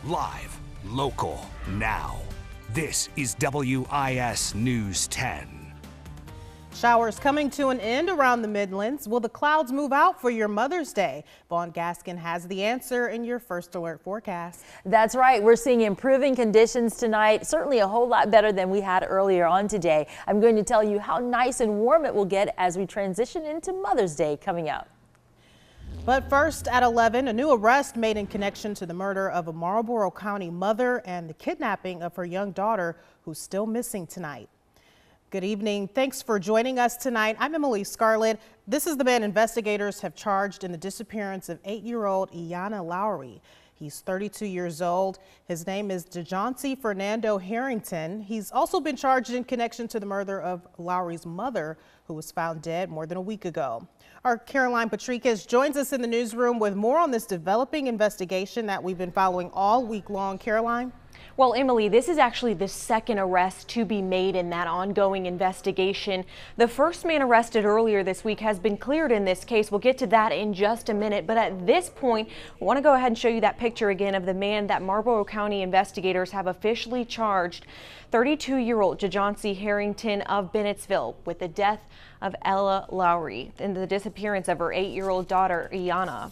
Live, local, now. This is WIS News 10. Showers coming to an end around the Midlands. Will the clouds move out for your Mother's Day? Vaughn Gaskin has the answer in your first alert forecast. That's right. We're seeing improving conditions tonight. Certainly a whole lot better than we had earlier on today. I'm going to tell you how nice and warm it will get as we transition into Mother's Day coming up. But first at 11, a new arrest made in connection to the murder of a Marlboro County mother and the kidnapping of her young daughter, who's still missing tonight. Good evening. Thanks for joining us tonight. I'm Emily Scarlett. This is the man investigators have charged in the disappearance of 8-year-old Iana Lowry. He's 32 years old. His name is DeJounte Fernando Harrington. He's also been charged in connection to the murder of Lowry's mother, who was found dead more than a week ago. Our Caroline Patricus joins us in the newsroom with more on this developing investigation that we've been following all week long. Caroline? Well, Emily, this is actually the second arrest to be made in that ongoing investigation. The first man arrested earlier this week has been cleared in this case. We'll get to that in just a minute. But at this point, I want to go ahead and show you that picture again of the man that Marlboro County investigators have officially charged, 32-year-old DeJounte Harrington of Bennettsville, with the death of Ella Lowry and the disappearance of her 8-year-old daughter, Iana.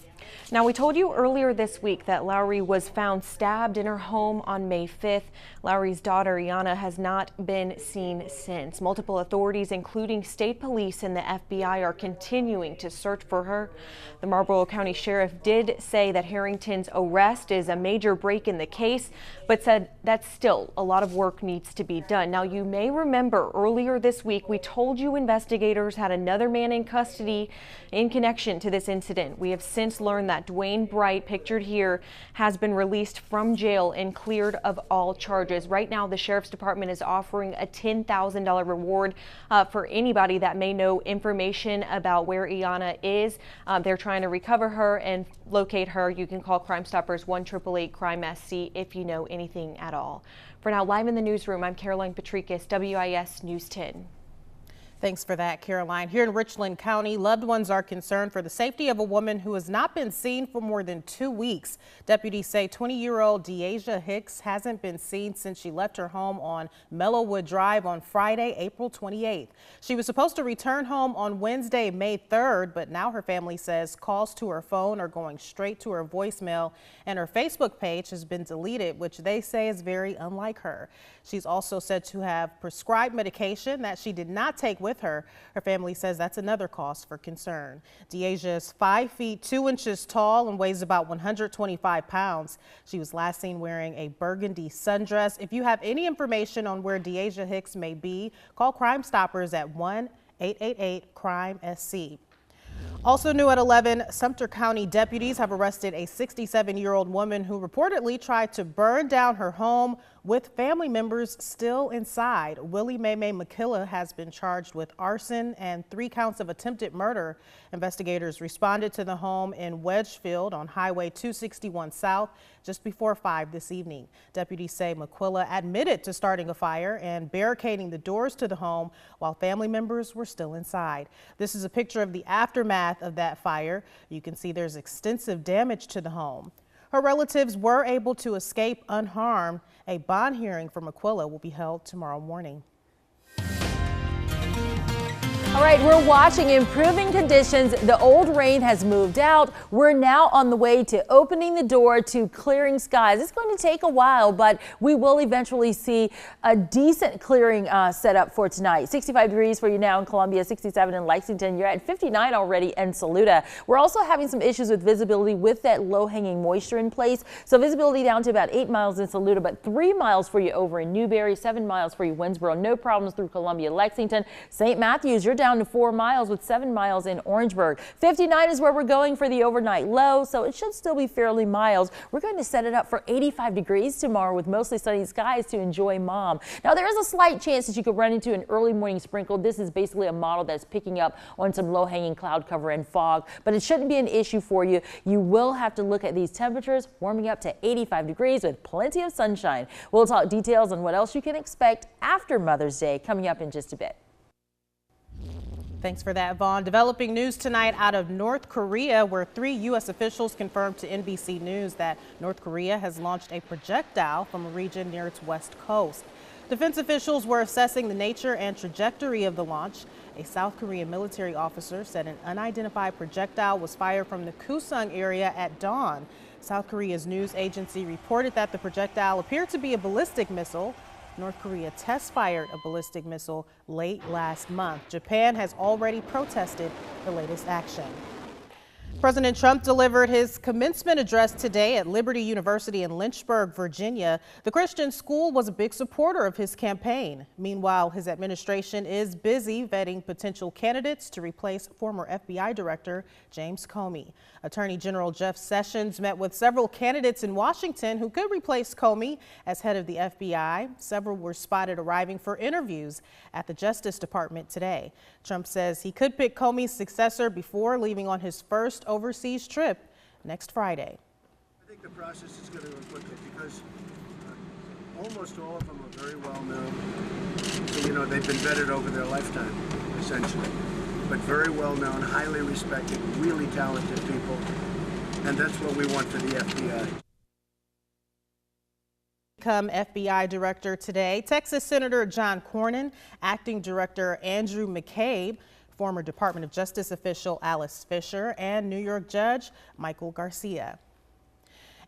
Now, we told you earlier this week that Lowry was found stabbed in her home on May 5th. Lowry's daughter, Iana, has not been seen since. Multiple authorities, including state police and the FBI, are continuing to search for her. The Marlboro County Sheriff did say that Harrington's arrest is a major break in the case, but said that still a lot of work needs to be done. Now, you may remember earlier this week, we told you investigators had another man in custody in connection to this incident. We have since learned that Dwayne Bright, pictured here, has been released from jail and cleared of all charges. Right now, the Sheriff's Department is offering a $10,000 reward for anybody that may know information about where Iana is. They're trying to recover her and locate her. You can call Crime Stoppers 1-888-CRIME-SC if you know anything at all. For now, live in the newsroom, I'm Caroline Patricus, WIS News 10. Thanks for that, Caroline. Here in Richland County, loved ones are concerned for the safety of a woman who has not been seen for more than 2 weeks. Deputies say 20-year-old Deasia Hicks hasn't been seen since she left her home on Mellowwood Drive on Friday, April 28th. She was supposed to return home on Wednesday, May 3rd, but now her family says calls to her phone are going straight to her voicemail, and her Facebook page has been deleted, which they say is very unlike her. She's also said to have prescribed medication that she did not take with her. Her family says that's another cause for concern. Deasia is 5 feet 2 inches tall and weighs about 125 pounds. She was last seen wearing a burgundy sundress. If you have any information on where Deasia Hicks may be, call Crime Stoppers at 1-888-CRIME-SC. Also new at 11, Sumter County deputies have arrested a 67-year-old woman who reportedly tried to burn down her home with family members still inside. Willie Maymay McKilla has been charged with arson and 3 counts of attempted murder. Investigators responded to the home in Wedgefield on Highway 261 South just before 5 this evening. Deputies say McQuilla admitted to starting a fire and barricading the doors to the home while family members were still inside. This is a picture of the aftermath of that fire. You can see there's extensive damage to the home. Her relatives were able to escape unharmed. A bond hearing for McQuilla will be held tomorrow morning. All right, we're watching improving conditions. The old rain has moved out. We're now on the way to opening the door to clearing skies. It's going to take a while, but we will eventually see a decent clearing set up for tonight. 65 degrees for you now in Columbia, 67 in Lexington. You're at 59 already in Saluda. We're also having some issues with visibility with that low-hanging moisture in place. So visibility down to about 8 miles in Saluda, but 3 miles for you over in Newberry, 7 miles for you Winsboro. No problems through Columbia, Lexington. St. Matthews, you're down to 4 miles with 7 miles in Orangeburg. 59 is where we're going for the overnight low, so it should still be fairly mild. We're going to set it up for 85 degrees tomorrow with mostly sunny skies to enjoy mom. Now, there is a slight chance that you could run into an early morning sprinkle. This is basically a model that's picking up on some low-hanging cloud cover and fog, but it shouldn't be an issue for you. You will have to look at these temperatures warming up to 85 degrees with plenty of sunshine. We'll talk details on what else you can expect after Mother's Day coming up in just a bit. Thanks for that, Vaughn. Developing news tonight out of North Korea, where 3 U.S. officials confirmed to NBC News that North Korea has launched a projectile from a region near its west coast. Defense officials were assessing the nature and trajectory of the launch. A South Korean military officer said an unidentified projectile was fired from the Kusung area at dawn. South Korea's news agency reported that the projectile appeared to be a ballistic missile. North Korea test-fired a ballistic missile late last month. Japan has already protested the latest action. President Trump delivered his commencement address today at Liberty University in Lynchburg, Virginia. The Christian school was a big supporter of his campaign. Meanwhile, his administration is busy vetting potential candidates to replace former FBI Director James Comey. Attorney General Jeff Sessions met with several candidates in Washington who could replace Comey as head of the FBI. Several were spotted arriving for interviews at the Justice Department today. Trump says he could pick Comey's successor before leaving on his first overseas trip next Friday. I think the process is going to go quickly because almost all of them are very well known. So, they've been vetted over their lifetime, essentially. But very well known, highly respected, really talented people. And that's what we want for the FBI. Become FBI Director today, Texas Senator John Cornyn, Acting Director Andrew McCabe, former Department of Justice official Alice Fisher, and New York Judge Michael Garcia.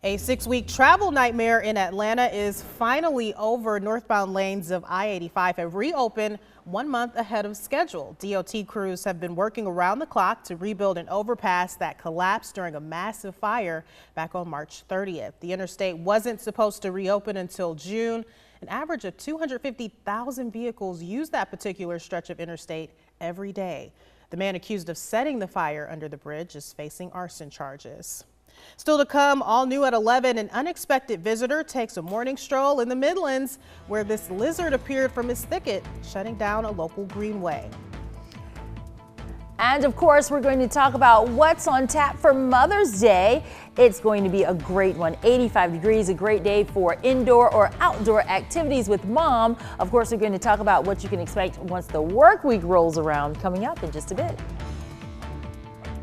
A 6-week travel nightmare in Atlanta is finally over. Northbound lanes of I-85 have reopened 1 month ahead of schedule. DOT crews have been working around the clock to rebuild an overpass that collapsed during a massive fire back on March 30th. The interstate wasn't supposed to reopen until June. An average of 250,000 vehicles use that particular stretch of interstate every day. The man accused of setting the fire under the bridge is facing arson charges. Still to come, all new at 11, an unexpected visitor takes a morning stroll in the Midlands where this lizard appeared from his thicket, shutting down a local greenway. And of course, we're going to talk about what's on tap for Mother's Day. It's going to be a great one. 85 degrees, a great day for indoor or outdoor activities with mom. Of course, we're going to talk about what you can expect once the work week rolls around, coming up in just a bit.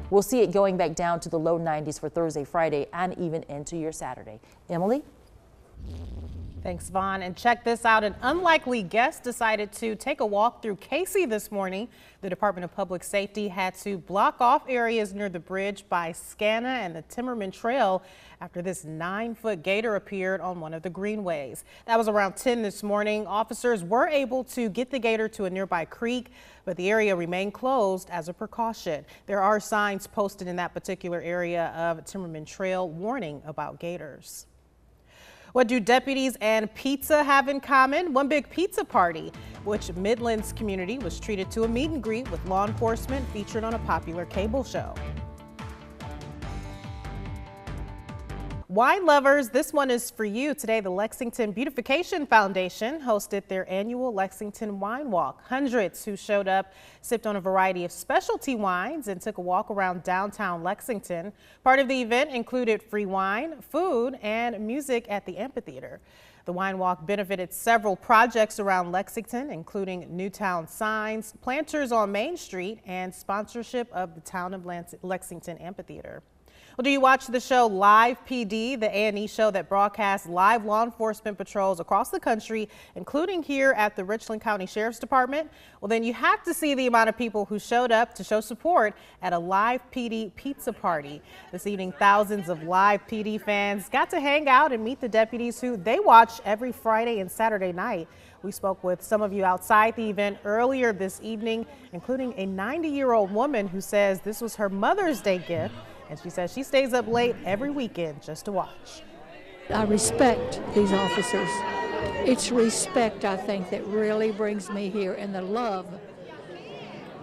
We'll see it going back down to the low 90s for Thursday, Friday, and even into your Saturday. Emily? Thanks, Vaughn. And check this out. An unlikely guest decided to take a walk through Casey this morning. The Department of Public Safety had to block off areas near the bridge by Scanna and the Timmerman Trail after this 9-foot gator appeared on one of the greenways. That was around 10 this morning. Officers were able to get the gator to a nearby creek, but the area remained closed as a precaution. There are signs posted in that particular area of Timmerman Trail warning about gators. What do deputies and pizza have in common? One big pizza party, which Midlands community was treated to a meet and greet with law enforcement featured on a popular cable show. Wine lovers, this one is for you. Today, the Lexington Beautification Foundation hosted their annual Lexington Wine Walk. Hundreds who showed up sipped on a variety of specialty wines and took a walk around downtown Lexington. Part of the event included free wine, food, and music at the amphitheater. The wine walk benefited several projects around Lexington, including Newtown signs, planters on Main Street, and sponsorship of the Town of Lexington Amphitheater. Well, do you watch the show Live PD, the A&E show that broadcasts live law enforcement patrols across the country, including here at the Richland County Sheriff's Department? Well, then you have to see the amount of people who showed up to show support at a Live PD pizza party. This evening, thousands of Live PD fans got to hang out and meet the deputies who they watch every Friday and Saturday night. We spoke with some of you outside the event earlier this evening, including a 90-year-old woman who says this was her Mother's Day gift. And she says she stays up late every weekend just to watch. I respect these officers. It's respect, I think, that really brings me here, and the love.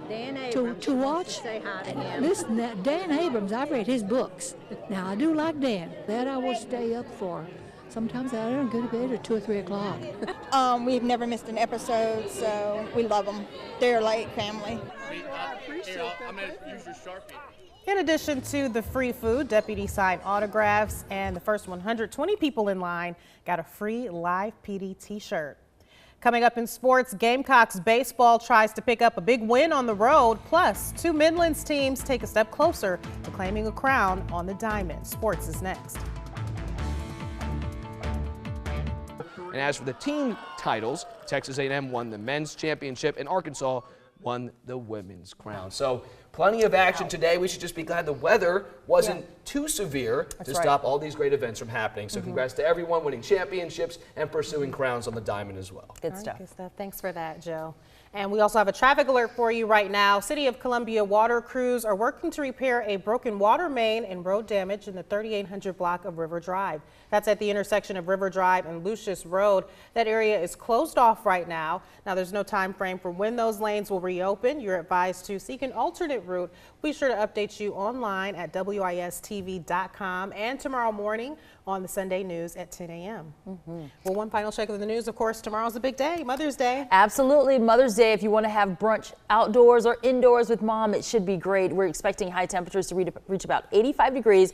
Dan Abrams, to watch. Say hi to him. Listen, Dan Abrams, I've read his books. Now, I do like Dan. That I will stay up for. Sometimes I don't go to bed at 2 or 3 o'clock. We've never missed an episode, so we love them. They're like family. I'm going to use your Sharpie. In addition to the free food, deputies signed autographs, and the first 120 people in line got a free Live PD t-shirt. Coming up in sports, Gamecocks baseball tries to pick up a big win on the road. Plus, two Midlands teams take a step closer to claiming a crown on the diamond. Sports is next. And as for the team titles, Texas A&M won the men's championship and Arkansas won the women's crown. So plenty of action today. We should just be glad the weather wasn't too severe to stop all these great events from happening. So congrats to everyone winning championships and pursuing crowns on the diamond as well. Good stuff. Good stuff. Thanks for that, Joe. And we also have a traffic alert for you right now. City of Columbia water crews are working to repair a broken water main and road damage in the 3800 block of River Drive. That's at the intersection of River Drive and Lucius Road. That area is closed off right now. Now, there's no time frame for when those lanes will reopen. You're advised to seek an alternate route. Be sure to update you online at WIS-TV.com and tomorrow morning on the Sunday News at 10 a.m. Well, one final check of the news. Of course, tomorrow's a big day, Mother's Day. Absolutely, Mother's Day. If you want to have brunch outdoors or indoors with mom, it should be great. We're expecting high temperatures to reach about 85 degrees.